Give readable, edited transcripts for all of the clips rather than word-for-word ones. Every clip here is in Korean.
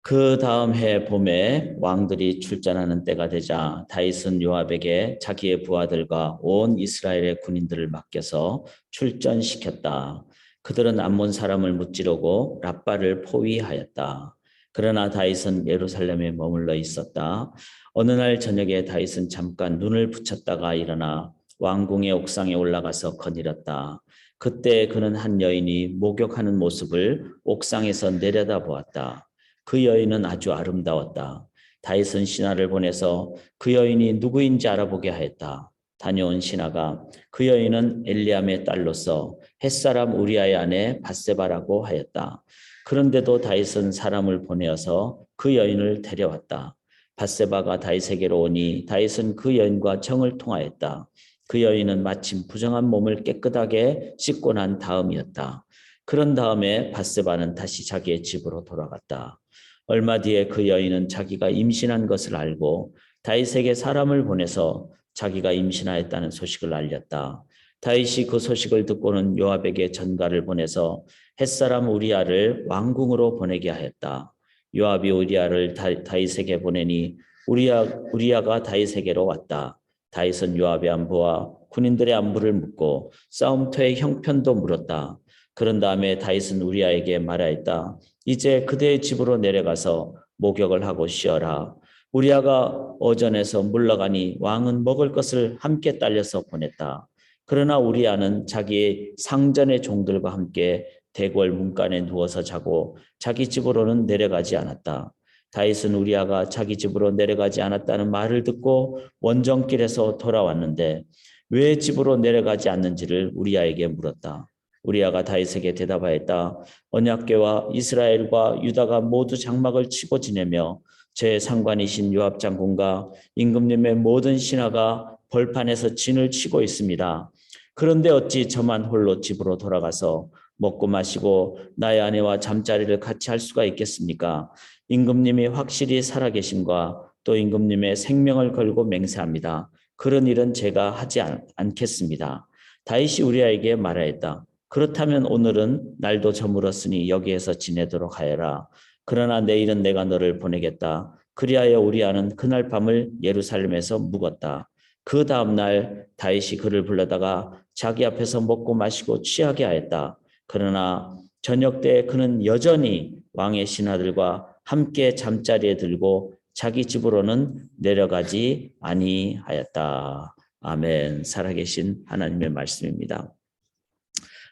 그 다음 해 봄에 왕들이 출전하는 때가 되자 다윗은 요압에게 자기의 부하들과 온 이스라엘의 군인들을 맡겨서 출전시켰다. 그들은 암몬 사람을 무찌르고 랍바를 포위하였다. 그러나 다윗은 예루살렘에 머물러 있었다. 어느 날 저녁에 다윗은 잠깐 눈을 붙였다가 일어나 왕궁의 옥상에 올라가서 거닐었다. 그때 그는 한 여인이 목욕하는 모습을 옥상에서 내려다보았다. 그 여인은 아주 아름다웠다. 다윗은 신하를 보내서 그 여인이 누구인지 알아보게 하였다. 다녀온 신하가 그 여인은 엘리암의 딸로서 햇사람 우리아의 아내 밧세바라고 하였다. 그런데도 다윗은 사람을 보내어서 그 여인을 데려왔다. 밧세바가 다윗에게로 오니 다윗은 그 여인과 정을 통하였다. 그 여인은 마침 부정한 몸을 깨끗하게 씻고 난 다음이었다. 그런 다음에 밧세바는 다시 자기의 집으로 돌아갔다. 얼마 뒤에 그 여인은 자기가 임신한 것을 알고 다윗에게 사람을 보내서 자기가 임신하였다는 소식을 알렸다. 다윗이 그 소식을 듣고는 요압에게 전가를 보내서 햇사람 우리아를 왕궁으로 보내게 하였다. 요압이 우리아를 다윗에게 보내니 우리아가 다윗에게로 왔다. 다윗은 요압의 안부와 군인들의 안부를 묻고 싸움터의 형편도 물었다. 그런 다음에 다윗은 우리아에게 말하였다. 이제 그대의 집으로 내려가서 목욕을 하고 쉬어라. 우리아가 어전에서 물러가니 왕은 먹을 것을 함께 딸려서 보냈다. 그러나 우리아는 자기의 상전의 종들과 함께 대궐 문간에 누워서 자고 자기 집으로는 내려가지 않았다. 다윗은 우리아가 자기 집으로 내려가지 않았다는 말을 듣고 원정길에서 돌아왔는데 왜 집으로 내려가지 않는지를 우리아에게 물었다. 우리아가 다윗에게 대답하였다. 언약궤와 이스라엘과 유다가 모두 장막을 치고 지내며 제 상관이신 요압 장군과 임금님의 모든 신하가 벌판에서 진을 치고 있습니다. 그런데 어찌 저만 홀로 집으로 돌아가서 먹고 마시고 나의 아내와 잠자리를 같이 할 수가 있겠습니까? 임금님이 확실히 살아계심과 또 임금님의 생명을 걸고 맹세합니다. 그런 일은 제가 하지 않겠습니다. 다윗이 우리아에게 말하였다. 그렇다면 오늘은 날도 저물었으니 여기에서 지내도록 하여라. 그러나 내일은 내가 너를 보내겠다. 그리하여 우리아는 그날 밤을 예루살렘에서 묵었다. 그 다음 날 다윗이 그를 불러다가 자기 앞에서 먹고 마시고 취하게 하였다. 그러나 저녁 때 그는 여전히 왕의 신하들과 함께 잠자리에 들고 자기 집으로는 내려가지 아니하였다. 아멘. 살아계신 하나님의 말씀입니다.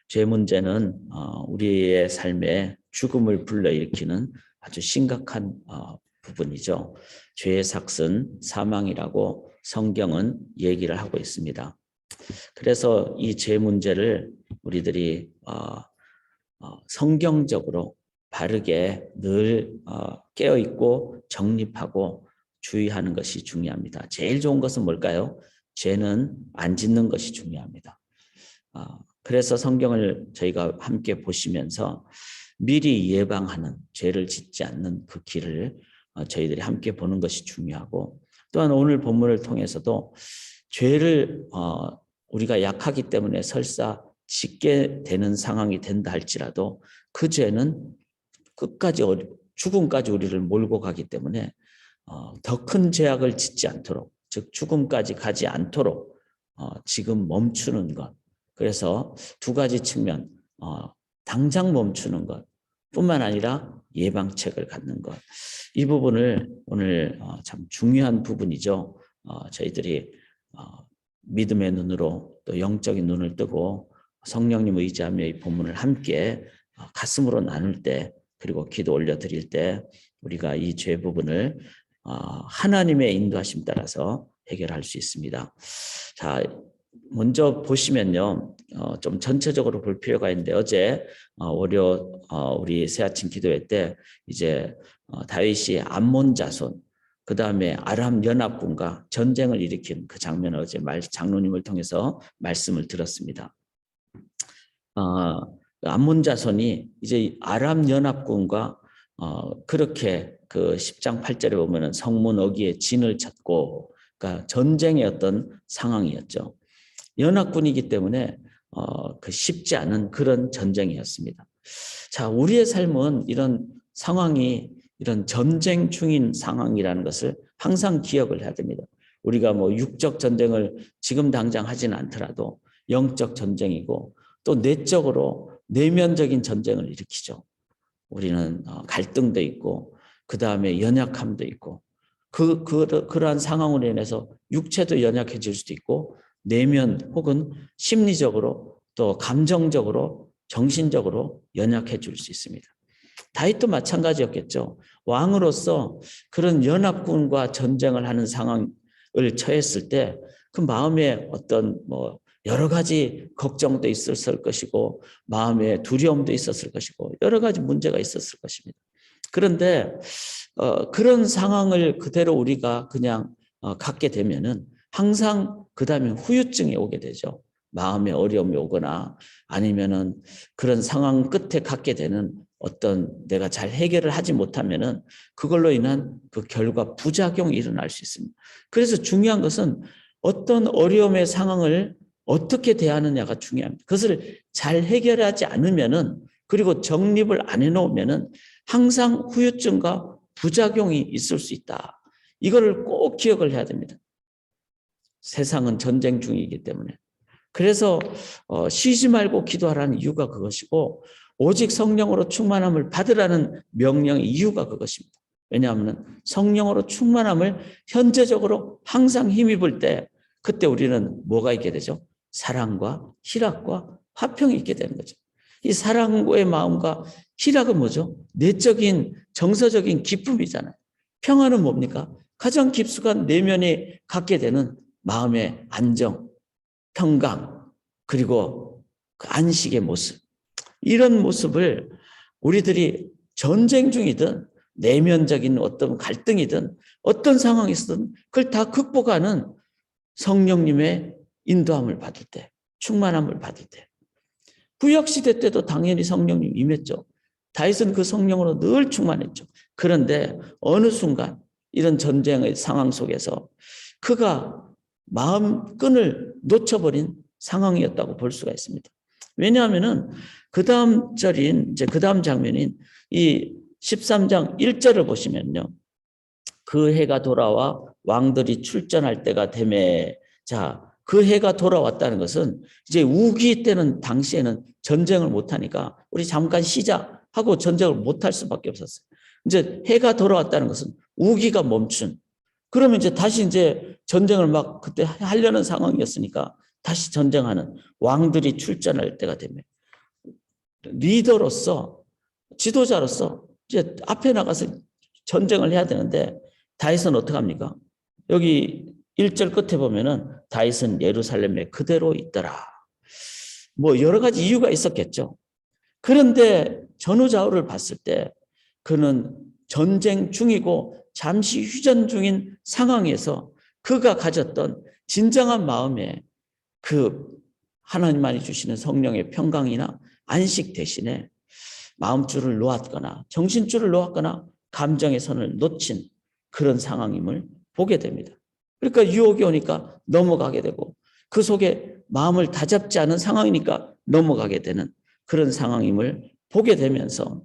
죄 문제는 우리의 삶에 죽음을 불러일으키는 아주 심각한 부분이죠. 죄의 삭은 사망이라고 성경은 얘기를 하고 있습니다. 그래서 이 죄 문제를 우리들이 성경적으로 바르게 늘 깨어있고 정립하고 주의하는 것이 중요합니다. 제일 좋은 것은 뭘까요? 죄는 안 짓는 것이 중요합니다. 그래서 성경을 저희가 함께 보시면서 미리 예방하는 죄를 짓지 않는 그 길을 저희들이 함께 보는 것이 중요하고 또한 오늘 본문을 통해서도 죄를 우리가 약하기 때문에 설사 짓게 되는 상황이 된다 할지라도 그 죄는 끝까지 죽음까지 우리를 몰고 가기 때문에 더 큰 죄악을 짓지 않도록 즉 죽음까지 가지 않도록 지금 멈추는 것 그래서 두 가지 측면 당장 멈추는 것 뿐만 아니라 예방책을 갖는 것 이 부분을 오늘 참 중요한 부분이죠. 저희들이 믿음의 눈으로 또 영적인 눈을 뜨고 성령님 의지하며 이 본문을 함께 가슴으로 나눌 때 그리고 기도 올려드릴 때 우리가 이 죄 부분을 하나님의 인도하심 따라서 해결할 수 있습니다. 자, 먼저 보시면요, 좀 전체적으로 볼 필요가 있는데 어제 월요 우리 새아침 기도회 때 이제 다윗이 암몬 자손 그 다음에 아람 연합군과 전쟁을 일으킨 그 장면을 어제 장로님을 통해서 말씀을 들었습니다. 암몬 자손이 이제 아람 연합군과 그렇게 그 10장 8절에 보면은 성문 어귀에 진을 쳤고 그러니까 전쟁의 어떤 상황이었죠. 연합군이기 때문에 그 쉽지 않은 그런 전쟁이었습니다. 자, 우리의 삶은 이런 상황이 이런 전쟁 중인 상황이라는 것을 항상 기억을 해야 됩니다. 우리가 뭐 육적 전쟁을 지금 당장 하지는 않더라도 영적 전쟁이고 또 내적으로 내면적인 전쟁을 일으키죠. 우리는 갈등도 있고 그 다음에 연약함도 있고 그러한 상황으로 인해서 육체도 연약해질 수도 있고 내면 혹은 심리적으로 또 감정적으로 정신적으로 연약해질 수 있습니다. 다윗도 마찬가지였겠죠. 왕으로서 그런 연합군과 전쟁을 하는 상황을 처했을 때 그 마음에 어떤 뭐 여러 가지 걱정도 있었을 것이고 마음에 두려움도 있었을 것이고 여러 가지 문제가 있었을 것입니다. 그런데 그런 상황을 그대로 우리가 그냥 갖게 되면은 항상 그 다음에 후유증이 오게 되죠. 마음에 어려움이 오거나 아니면은 그런 상황 끝에 갖게 되는 어떤 내가 잘 해결을 하지 못하면은 그걸로 인한 그 결과 부작용이 일어날 수 있습니다. 그래서 중요한 것은 어떤 어려움의 상황을 어떻게 대하느냐가 중요합니다. 그것을 잘 해결하지 않으면은 그리고 정립을 안 해놓으면은 항상 후유증과 부작용이 있을 수 있다. 이거를 꼭 기억을 해야 됩니다. 세상은 전쟁 중이기 때문에. 그래서 쉬지 말고 기도하라는 이유가 그것이고 오직 성령으로 충만함을 받으라는 명령의 이유가 그것입니다. 왜냐하면 성령으로 충만함을 현재적으로 항상 힘입을 때 그때 우리는 뭐가 있게 되죠? 사랑과 희락과 화평이 있게 되는 거죠. 이 사랑의 마음과 희락은 뭐죠? 내적인 정서적인 기쁨이잖아요. 평화는 뭡니까? 가장 깊숙한 내면에 갖게 되는 마음의 안정, 평강, 그리고 그 안식의 모습. 이런 모습을 우리들이 전쟁 중이든 내면적인 어떤 갈등이든 어떤 상황에서든 그걸 다 극복하는 성령님의 인도함을 받을 때, 충만함을 받을 때. 구약시대 때도 당연히 성령님 임했죠. 다윗은 그 성령으로 늘 충만했죠. 그런데 어느 순간 이런 전쟁의 상황 속에서 그가 마음 끈을 놓쳐버린 상황이었다고 볼 수가 있습니다. 왜냐하면은 그 다음 절인 이제 그 다음 장면인 이 13장 1절을 보시면요. 그 해가 돌아와 왕들이 출전할 때가 되매 자, 그 해가 돌아왔다는 것은 이제 우기 때는 당시에는 전쟁을 못하니까 우리 잠깐 쉬자 하고 전쟁을 못할 수밖에 없었어요. 이제 해가 돌아왔다는 것은 우기가 멈춘. 그러면 이제 다시 이제 전쟁을 막 그때 하려는 상황이었으니까 다시 전쟁하는 왕들이 출전할 때가 되면 리더로서 지도자로서 이제 앞에 나가서 전쟁을 해야 되는데 다윗은 어떻게 합니까? 여기 1절 끝에 보면은 다윗은 예루살렘에 그대로 있더라. 뭐 여러 가지 이유가 있었겠죠. 그런데 전후좌우를 봤을 때 그는 전쟁 중이고 잠시 휴전 중인 상황에서 그가 가졌던 진정한 마음에 그 하나님만이 주시는 성령의 평강이나 안식 대신에 마음줄을 놓았거나 정신줄을 놓았거나 감정의 선을 놓친 그런 상황임을 보게 됩니다. 그러니까 유혹이 오니까 넘어가게 되고 그 속에 마음을 다잡지 않은 상황이니까 넘어가게 되는 그런 상황임을 보게 되면서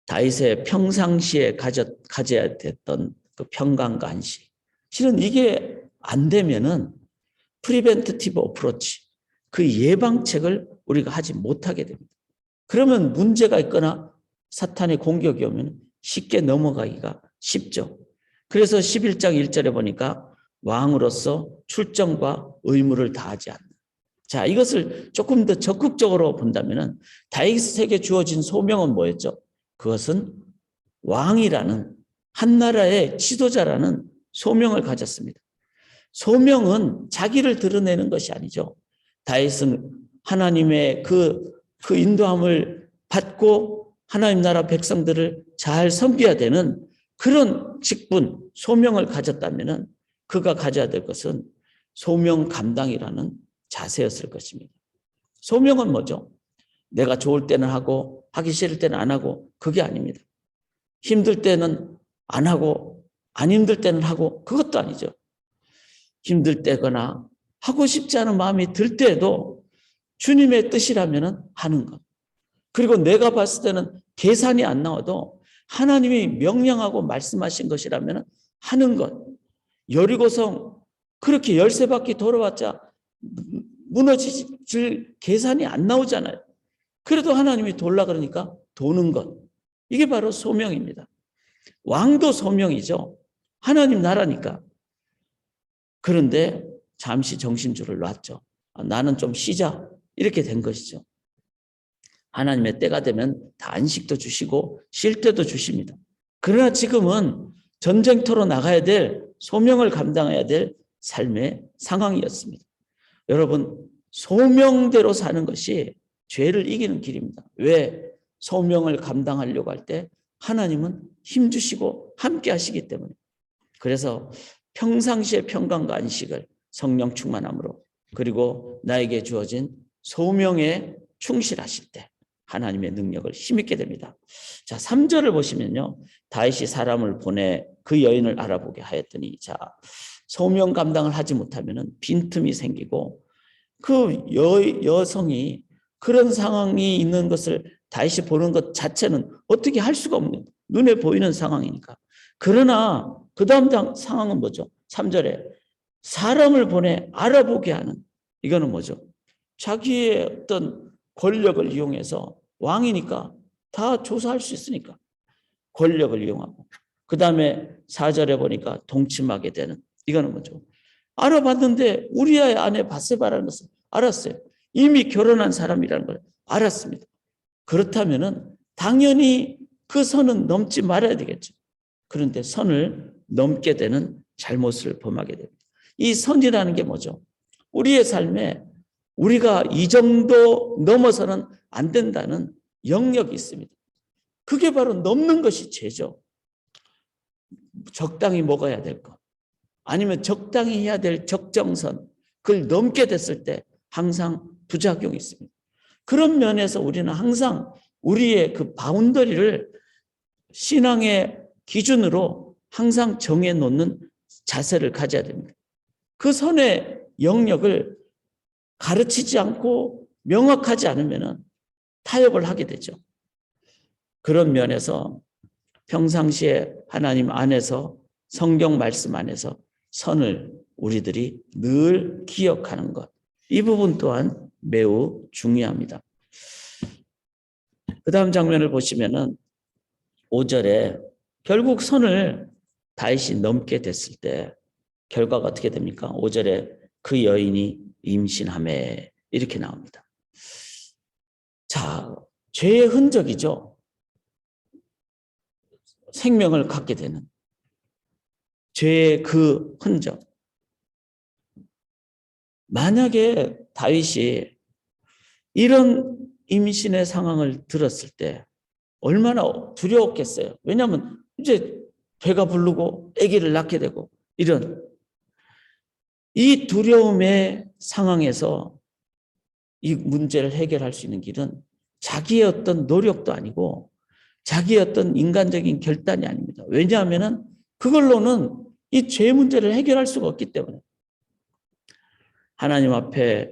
다윗의 평상시에 가져야 됐던 그 평강과 안식. 실은 이게 안 되면은 프리벤티브 어프로치, 그 예방책을 우리가 하지 못하게 됩니다. 그러면 문제가 있거나 사탄의 공격이 오면 쉽게 넘어가기가 쉽죠. 그래서 11장 1절에 보니까 왕으로서 출정과 의무를 다하지 않는. 자, 이것을 조금 더 적극적으로 본다면 다윗에게 주어진 소명은 뭐였죠? 그것은 왕이라는 한 나라의 지도자라는 소명을 가졌습니다. 소명은 자기를 드러내는 것이 아니죠. 다윗은 하나님의 그 인도함을 받고 하나님 나라 백성들을 잘 섬겨야 되는 그런 직분, 소명을 가졌다면 그가 가져야 될 것은 소명 감당이라는 자세였을 것입니다. 소명은 뭐죠? 내가 좋을 때는 하고 하기 싫을 때는 안 하고 그게 아닙니다. 힘들 때는 안 하고 안 힘들 때는 하고 그것도 아니죠. 힘들 때거나 하고 싶지 않은 마음이 들 때에도 주님의 뜻이라면 하는 것. 그리고 내가 봤을 때는 계산이 안 나와도 하나님이 명령하고 말씀하신 것이라면 하는 것. 여리고성 그렇게 13바퀴 돌아봤자 무너질 계산이 안 나오잖아요. 그래도 하나님이 돌라 그러니까 도는 것. 이게 바로 소명입니다. 왕도 소명이죠. 하나님 나라니까. 그런데 잠시 정신줄을 놨죠. 나는 좀 쉬자. 이렇게 된 것이죠. 하나님의 때가 되면 다 안식도 주시고 쉴 때도 주십니다. 그러나 지금은 전쟁터로 나가야 될 소명을 감당해야 될 삶의 상황이었습니다. 여러분, 소명대로 사는 것이 죄를 이기는 길입니다. 왜? 소명을 감당하려고 할 때 하나님은 힘주시고 함께 하시기 때문에. 그래서 평상시의 평강과 안식을 성령 충만함으로 그리고 나에게 주어진 소명에 충실하실 때 하나님의 능력을 힘입게 됩니다. 자, 3절을 보시면요. 다윗이 사람을 보내 그 여인을 알아보게 하였더니 자, 소명 감당을 하지 못하면 빈틈이 생기고 그 여성이 그런 상황이 있는 것을 다윗이 보는 것 자체는 어떻게 할 수가 없는 눈에 보이는 상황이니까. 그러나 그 다음 상황은 뭐죠? 3절에 사람을 보내 알아보게 하는 이거는 뭐죠? 자기의 어떤 권력을 이용해서 왕이니까 다 조사할 수 있으니까 권력을 이용하고 그 다음에 4절에 보니까 동침하게 되는 이거는 뭐죠? 알아봤는데 우리아의 아내 바세바라는 것을 알았어요. 이미 결혼한 사람이라는 걸 알았습니다. 그렇다면 당연히 그 선은 넘지 말아야 되겠죠. 그런데 선을 넘게 되는 잘못을 범하게 됩니다. 이 선이라는 게 뭐죠? 우리의 삶에 우리가 이 정도 넘어서는 안 된다는 영역이 있습니다. 그게 바로 넘는 것이 죄죠. 적당히 먹어야 될 것. 아니면 적당히 해야 될 적정선. 그걸 넘게 됐을 때 항상 부작용이 있습니다. 그런 면에서 우리는 항상 우리의 그 바운더리를 신앙의 기준으로 항상 정해놓는 자세를 가져야 됩니다. 그 선의 영역을 가르치지 않고 명확하지 않으면 타협을 하게 되죠. 그런 면에서 평상시에 하나님 안에서 성경 말씀 안에서 선을 우리들이 늘 기억하는 것. 이 부분 또한 매우 중요합니다. 그 다음 장면을 보시면은 5절에 결국 선을 다윗이 넘게 됐을 때 결과가 어떻게 됩니까? 5절에 그 여인이 임신하매 이렇게 나옵니다. 자, 죄의 흔적이죠. 생명을 갖게 되는 죄의 그 흔적. 만약에 다윗이 이런 임신의 상황을 들었을 때 얼마나 두려웠겠어요. 왜냐하면 이제 배가 부르고 아기를 낳게 되고 이런 이 두려움의 상황에서 이 문제를 해결할 수 있는 길은 자기의 어떤 노력도 아니고 자기의 어떤 인간적인 결단이 아닙니다. 왜냐하면 그걸로는 이 죄 문제를 해결할 수가 없기 때문에 하나님 앞에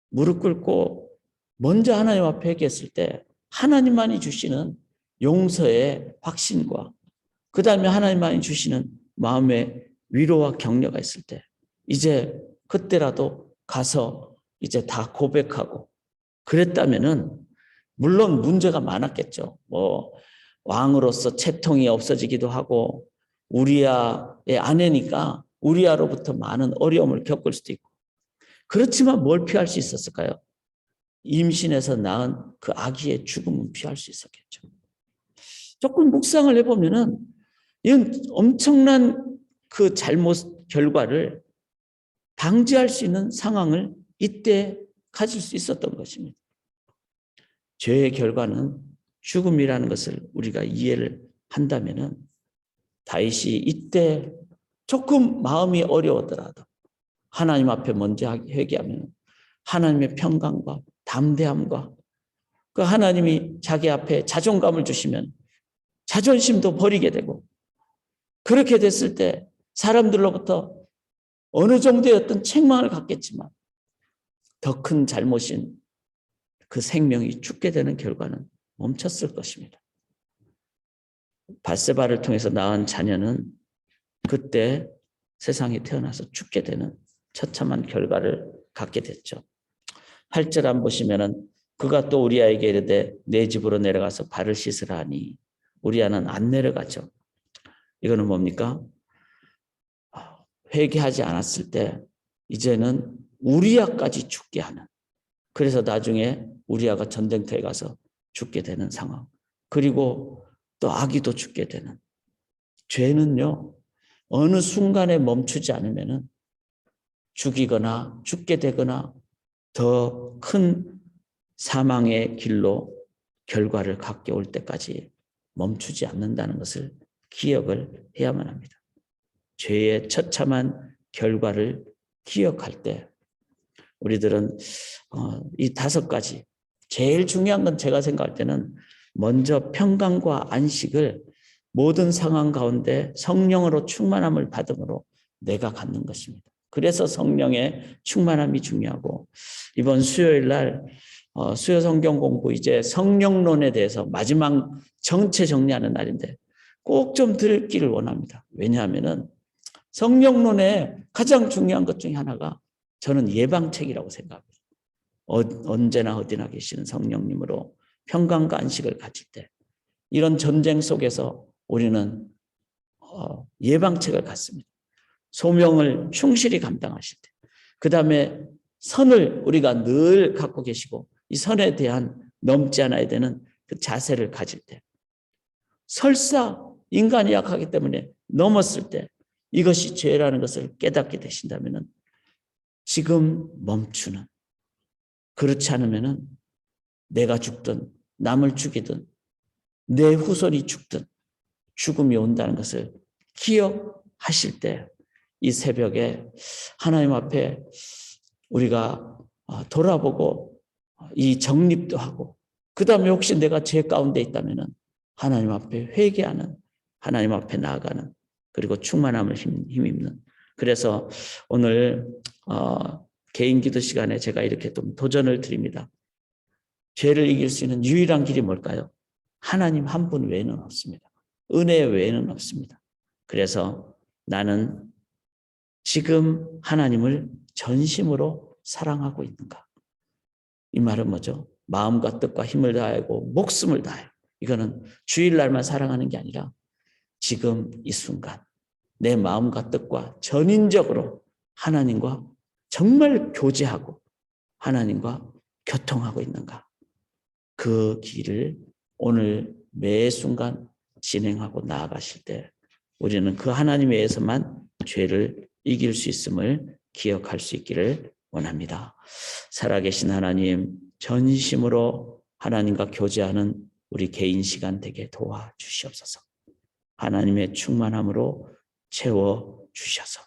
무릎 꿇고 먼저 하나님 앞에 회개했을 때 하나님만이 주시는 용서의 확신과 그 다음에 하나님만이 주시는 마음의 위로와 격려가 있을 때 이제 그때라도 가서 이제 다 고백하고 그랬다면은 물론 문제가 많았겠죠. 뭐 왕으로서 채통이 없어지기도 하고 우리아의 아내니까 우리아로부터 많은 어려움을 겪을 수도 있고 그렇지만 뭘 피할 수 있었을까요? 임신해서 낳은 그 아기의 죽음은 피할 수 있었겠죠. 조금 묵상을 해보면은 이건 엄청난 그 잘못 결과를 방지할 수 있는 상황을 이때 가질 수 있었던 것입니다. 죄의 결과는 죽음이라는 것을 우리가 이해를 한다면은 다윗이 이때 조금 마음이 어려웠더라도 하나님 앞에 먼저 회개하면 하나님의 평강과 담대함과 그 하나님이 자기 앞에 자존감을 주시면 자존심도 버리게 되고 그렇게 됐을 때 사람들로부터 어느 정도의 어떤 책망을 갖겠지만 더 큰 잘못인 그 생명이 죽게 되는 결과는 멈췄을 것입니다. 밧세바를 통해서 낳은 자녀는 그때 세상에 태어나서 죽게 되는 처참한 결과를 갖게 됐죠. 8절 보시면은 그가 또 우리아에게 이르되 내 집으로 내려가서 발을 씻으라 하니 우리아는 안 내려가죠. 이거는 뭡니까? 회개하지 않았을 때 이제는 우리아까지 죽게 하는, 그래서 나중에 우리아가 전쟁터에 가서 죽게 되는 상황, 그리고 또 아기도 죽게 되는. 죄는요 어느 순간에 멈추지 않으면은 죽이거나 죽게 되거나 더 큰 사망의 길로 결과를 갖게 올 때까지 멈추지 않는다는 것을 기억을 해야만 합니다. 죄의 처참한 결과를 기억할 때 우리들은 이 5가지, 제일 중요한 건 제가 생각할 때는 먼저 평강과 안식을 모든 상황 가운데 성령으로 충만함을 받음으로 내가 갖는 것입니다. 그래서 성령의 충만함이 중요하고, 이번 수요일 날 수요 성경 공부 이제 성령론에 대해서 마지막 정체 정리하는 날인데 꼭 좀 들기를 원합니다. 왜냐하면은 성령론의 가장 중요한 것 중에 하나가 저는 예방책이라고 생각합니다. 언제나 어디나 계시는 성령님으로 평강과 안식을 가질 때 이런 전쟁 속에서 우리는 예방책을 갖습니다. 소명을 충실히 감당하실 때, 그 다음에 선을 우리가 늘 갖고 계시고 이 선에 대한 넘지 않아야 되는 그 자세를 가질 때, 설사 인간이 약하기 때문에 넘었을 때 이것이 죄라는 것을 깨닫게 되신다면 지금 멈추는, 그렇지 않으면 내가 죽든 남을 죽이든 내 후손이 죽든 죽음이 온다는 것을 기억하실 때 이 새벽에 하나님 앞에 우리가 돌아보고 이 정립도 하고, 그 다음에 혹시 내가 죄 가운데 있다면 하나님 앞에 회개하는, 하나님 앞에 나아가는, 그리고 충만함을 힘입는. 그래서 오늘 개인 기도 시간에 제가 이렇게 좀 도전을 드립니다. 죄를 이길 수 있는 유일한 길이 뭘까요? 하나님 한 분 외에는 없습니다. 은혜 외에는 없습니다. 그래서 나는 지금 하나님을 전심으로 사랑하고 있는가? 이 말은 뭐죠? 마음과 뜻과 힘을 다하고 목숨을 다해. 이거는 주일날만 사랑하는 게 아니라 지금 이 순간 내 마음과 뜻과 전인적으로 하나님과 정말 교제하고 하나님과 교통하고 있는가? 그 길을 오늘 매 순간 진행하고 나아가실 때 우리는 그 하나님에 의해서만 죄를 이길 수 있음을 기억할 수 있기를 원합니다. 살아계신 하나님, 전심으로 하나님과 교제하는 우리 개인 시간 되게 도와주시옵소서. 하나님의 충만함으로 채워주셔서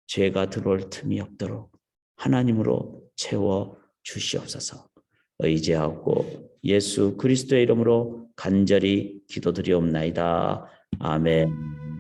죄가 들어올 틈이 없도록 하나님으로 채워주시옵소서. 의지하고 예수 그리스도의 이름으로 간절히 기도드리옵나이다. 아멘.